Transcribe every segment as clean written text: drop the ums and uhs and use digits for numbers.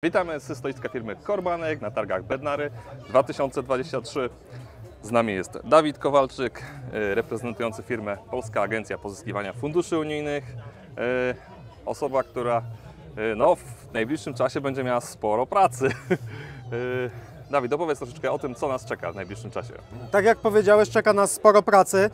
Witamy z stoiska firmy Korbanek na targach Bednary 2023. Z nami jest Dawid Kowalczyk, reprezentujący firmę Polska Agencja Pozyskiwania Funduszy Unijnych. Osoba, która w najbliższym czasie będzie miała sporo pracy. Dawid, opowiedz troszeczkę o tym, co nas czeka w najbliższym czasie. Tak jak powiedziałeś, czeka nas sporo pracy.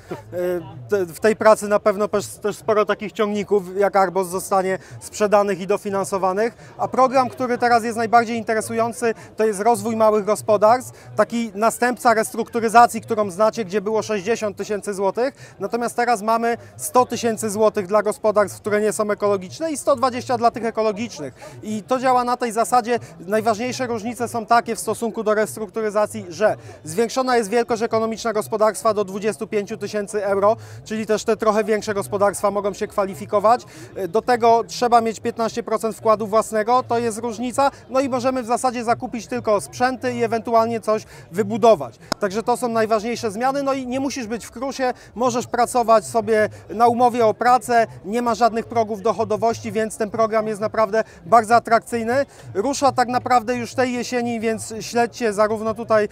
W tej pracy na pewno też sporo takich ciągników jak Arbos zostanie sprzedanych i dofinansowanych. A program, który teraz jest najbardziej interesujący, to jest rozwój małych gospodarstw. Taki następca restrukturyzacji, którą znacie, gdzie było 60 tysięcy złotych. Natomiast teraz mamy 100 tysięcy złotych dla gospodarstw, które nie są ekologiczne i 120 dla tych ekologicznych. I to działa na tej zasadzie. Najważniejsze różnice są takie w stosunku do restrukturyzacji, że zwiększona jest wielkość ekonomiczna gospodarstwa do 25 tysięcy euro, czyli też te trochę większe gospodarstwa mogą się kwalifikować. Do tego trzeba mieć 15% wkładu własnego, to jest różnica. No i możemy w zasadzie zakupić tylko sprzęty i ewentualnie coś wybudować. Także to są najważniejsze zmiany. No i nie musisz być w KRUS-ie, możesz pracować sobie na umowie o pracę, nie ma żadnych progów dochodowości, więc ten program jest naprawdę bardzo atrakcyjny. Rusza tak naprawdę już tej jesieni, więc śledźcie zarówno tutaj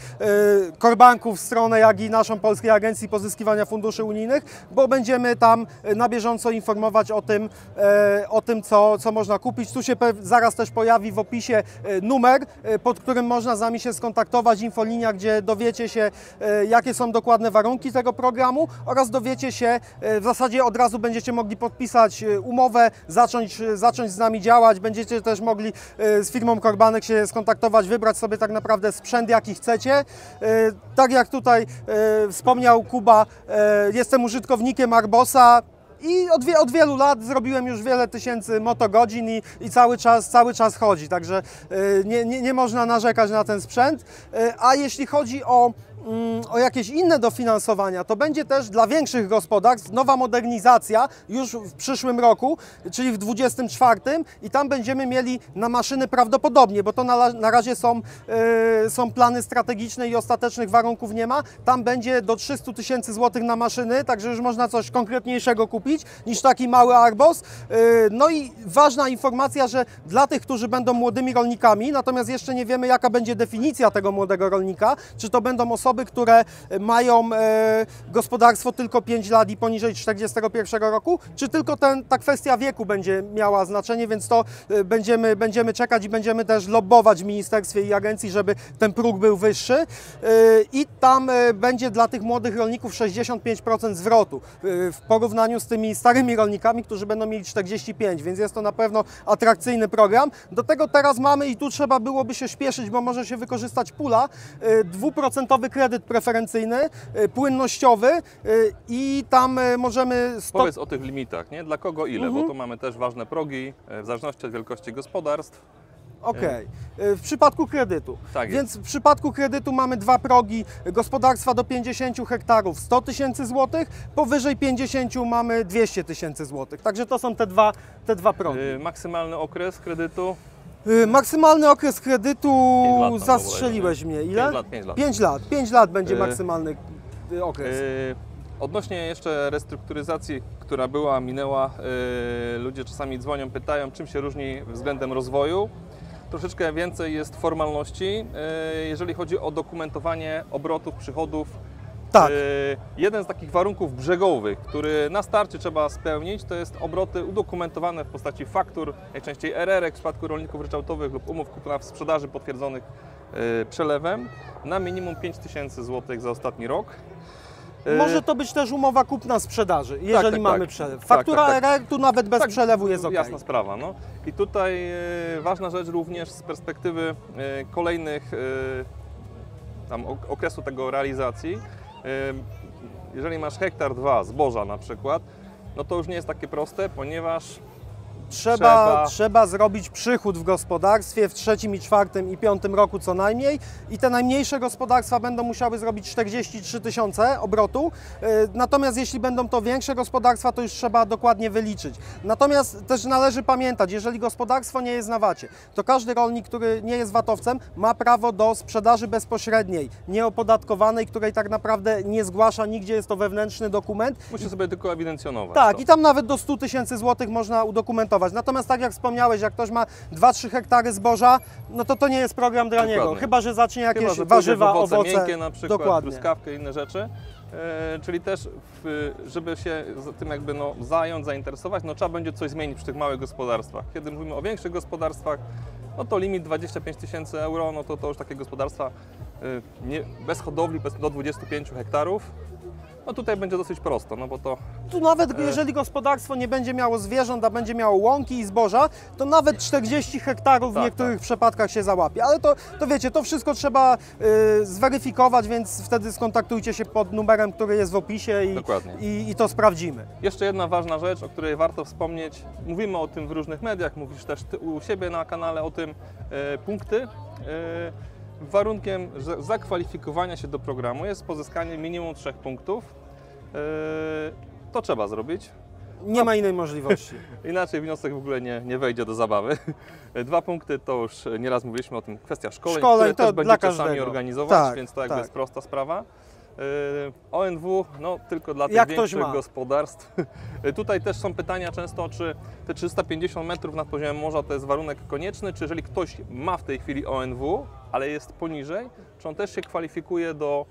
Korbanków stronę, jak i naszą Polskiej Agencji Pozyskiwania Funduszy Unijnych, bo będziemy tam na bieżąco informować o tym co można kupić. Tu się zaraz też pojawi w opisie numer, pod którym można z nami się skontaktować, infolinia, gdzie dowiecie się, jakie są dokładne warunki tego programu oraz dowiecie się, w zasadzie od razu będziecie mogli podpisać umowę, zacząć z nami działać. Będziecie też mogli z firmą Korbanek się skontaktować, wybrać sobie tak naprawdę sprzęt, jaki chcecie. Tak jak tutaj wspomniał Kuba, jestem użytkownikiem Arbosa i od wielu lat zrobiłem już wiele tysięcy motogodzin i cały czas chodzi, także nie można narzekać na ten sprzęt. A jeśli chodzi o jakieś inne dofinansowania, to będzie też dla większych gospodarstw nowa modernizacja już w przyszłym roku, czyli w 2024 i tam będziemy mieli na maszyny prawdopodobnie, bo to na razie są plany strategiczne i ostatecznych warunków nie ma. Tam będzie do 300 tysięcy złotych na maszyny, także już można coś konkretniejszego kupić niż taki mały Arbos. No i ważna informacja, że dla tych, którzy będą młodymi rolnikami, natomiast jeszcze nie wiemy, jaka będzie definicja tego młodego rolnika, czy to będą osoby, które mają gospodarstwo tylko 5 lat i poniżej 41 roku, czy tylko ta kwestia wieku będzie miała znaczenie, więc to będziemy czekać i będziemy też lobbować w ministerstwie i agencji, żeby ten próg był wyższy. I tam będzie dla tych młodych rolników 65% zwrotu w porównaniu z tymi starymi rolnikami, którzy będą mieli 45%, więc jest to na pewno atrakcyjny program. Do tego teraz mamy i tu trzeba byłoby się śpieszyć, bo może się wykorzystać pula, 2% kredyt preferencyjny, płynnościowy i tam możemy... Powiedz o tych limitach, nie? Dla kogo ile, bo tu mamy też ważne progi w zależności od wielkości gospodarstw. Okej. W przypadku kredytu. Tak jest. Więc w przypadku kredytu mamy dwa progi. Gospodarstwa do 50 hektarów 100 tysięcy złotych, powyżej 50 mamy 200 tysięcy złotych. Także to są te dwa progi. Maksymalny okres kredytu? Maksymalny okres kredytu, 5 lat zastrzeliłeś mnie. Ile? 5 lat. 5 lat będzie maksymalny okres. Odnośnie jeszcze restrukturyzacji, która minęła, ludzie czasami dzwonią, pytają, czym się różni względem rozwoju. Troszeczkę więcej jest formalności, jeżeli chodzi o dokumentowanie obrotów, przychodów. Tak. Jeden z takich warunków brzegowych, który na starcie trzeba spełnić, to jest obroty udokumentowane w postaci faktur, najczęściej RR-ek w przypadku rolników ryczałtowych lub umów kupna-sprzedaży potwierdzonych przelewem na minimum 5 tysięcy złotych za ostatni rok. Może to być też umowa kupna-sprzedaży, jeżeli mamy przelew. Faktura tak. RR tu nawet bez przelewu jest ok. Jasna sprawa. No. I tutaj ważna rzecz również z perspektywy kolejnych okresu tego realizacji. Jeżeli masz hektar 2 zboża na przykład, no to już nie jest takie proste, ponieważ trzeba zrobić przychód w gospodarstwie w 3., 4. i 5. roku co najmniej i te najmniejsze gospodarstwa będą musiały zrobić 43 tysiące obrotu, natomiast jeśli będą to większe gospodarstwa, to już trzeba dokładnie wyliczyć. Natomiast też należy pamiętać, jeżeli gospodarstwo nie jest na VAT-ie, to każdy rolnik, który nie jest VAT-owcem, ma prawo do sprzedaży bezpośredniej, nieopodatkowanej, której tak naprawdę nie zgłasza nigdzie, jest to wewnętrzny dokument. Musi sobie tylko ewidencjonować. Tak, i tam nawet do 100 tysięcy złotych można udokumentować. zweryfikować. Natomiast tak jak wspomniałeś, jak ktoś ma 2-3 hektary zboża, no to nie jest program dla niego. Chyba że zacznie jakieś Chyba, że warzywa, owoce owoce. miękkie na przykład, Dokładnie. truskawkę i inne rzeczy. Czyli też, żeby się tym jakby zająć, zainteresować, trzeba będzie coś zmienić przy tych małych gospodarstwach. Kiedy mówimy o większych gospodarstwach, no to limit 25 000 euro, no to już takie gospodarstwa bez hodowli do 25 hektarów. No tutaj będzie dosyć prosto, no bo to... Tu nawet jeżeli gospodarstwo nie będzie miało zwierząt, a będzie miało łąki i zboża, to nawet 40 hektarów w niektórych przypadkach się załapie. Ale to wiecie, to wszystko trzeba zweryfikować, więc wtedy skontaktujcie się pod numerem, który jest w opisie i to sprawdzimy. Jeszcze jedna ważna rzecz, o której warto wspomnieć. Mówimy o tym w różnych mediach, mówisz też Ty u siebie na kanale o tym, punkty. Warunkiem zakwalifikowania się do programu jest pozyskanie minimum 3 punktów. To trzeba zrobić. Nie ma innej możliwości. Inaczej wniosek w ogóle nie wejdzie do zabawy. 2 punkty to już nieraz mówiliśmy o tym, kwestia szkoleń, które to też dla będziecie sami każdego. organizować, więc to jakby jest prosta sprawa. ONW, no tylko dla tych Jak większych gospodarstw. Tutaj też są pytania często, czy te 350 metrów nad poziomem morza to jest warunek konieczny, czy jeżeli ktoś ma w tej chwili ONW, ale jest poniżej, czy on też się kwalifikuje do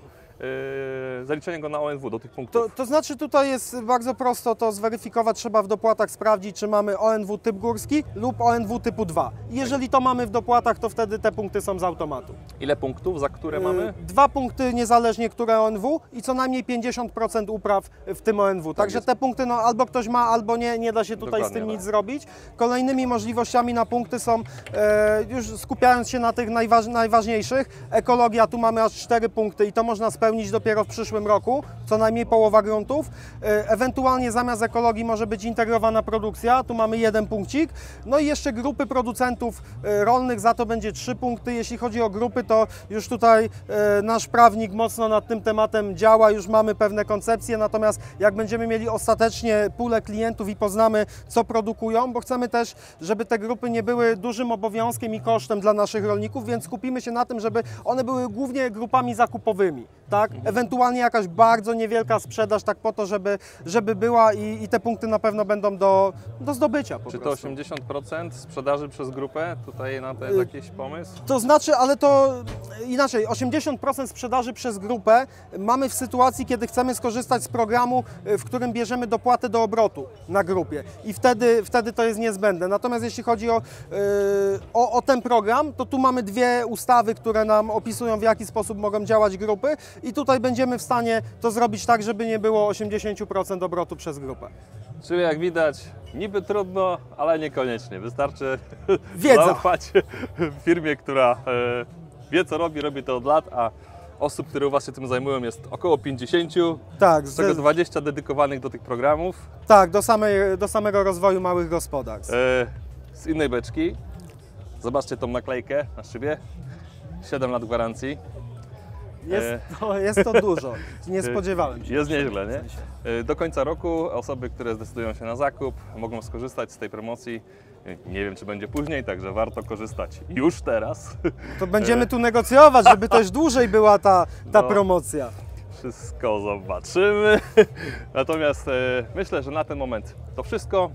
zaliczenia go na ONW, do tych punktów? To znaczy tutaj jest bardzo prosto to zweryfikować, trzeba w dopłatach sprawdzić, czy mamy ONW typ górski lub ONW typu 2. Jeżeli to mamy w dopłatach, to wtedy te punkty są z automatu. Ile punktów, za które mamy? 2 punkty niezależnie które ONW i co najmniej 50% upraw w tym ONW. Także te punkty albo ktoś ma, albo nie da się tutaj z tym nic zrobić. Kolejnymi możliwościami na punkty są, już skupiając się na tych najważniejszych, ekologia, tu mamy aż 4 punkty i to można spełnić dopiero w przyszłym roku, co najmniej połowa gruntów. Ewentualnie zamiast ekologii może być integrowana produkcja, tu mamy 1 punkcik. No i jeszcze grupy producentów rolnych, za to będzie 3 punkty. Jeśli chodzi o grupy, to już tutaj nasz prawnik mocno nad tym tematem działa, już mamy pewne koncepcje, natomiast jak będziemy mieli ostatecznie pulę klientów i poznamy, co produkują, bo chcemy też, żeby te grupy nie były dużym obowiązkiem i kosztem dla naszych rolników, więc skupimy się na tym, żeby one były głównie grupami zakupowymi. Tak? Ewentualnie jakaś bardzo niewielka sprzedaż, tak po to, żeby była i te punkty na pewno będą do zdobycia po Czy prostu. to 80% sprzedaży przez grupę? Tutaj na to jest jakiś pomysł? To znaczy, ale to inaczej, 80% sprzedaży przez grupę mamy w sytuacji, kiedy chcemy skorzystać z programu, w którym bierzemy dopłatę do obrotu na grupie i wtedy to jest niezbędne. Natomiast jeśli chodzi o ten program, to tu mamy 2 ustawy, które nam opisują, w jaki sposób mogą działać grupy i tutaj będziemy w stanie to zrobić tak, żeby nie było 80% obrotu przez grupę. Czyli jak widać, niby trudno, ale niekoniecznie. Wystarczy Wiedza. zaufać firmie, która wie co robi, robi to od lat, a osób, które u Was się tym zajmują jest około 50, tak, z czego 20 dedykowanych do tych programów. Tak, do samego rozwoju małych gospodarstw. Z innej beczki, zobaczcie tą naklejkę na szybie, 7 lat gwarancji. Jest to dużo, nie spodziewałem się. Jest nieźle, nie? Do końca roku osoby, które zdecydują się na zakup, mogą skorzystać z tej promocji. Nie wiem, czy będzie później, także warto korzystać już teraz. To będziemy tu negocjować, żeby też dłużej była ta promocja. Wszystko zobaczymy. Natomiast myślę, że na ten moment to wszystko.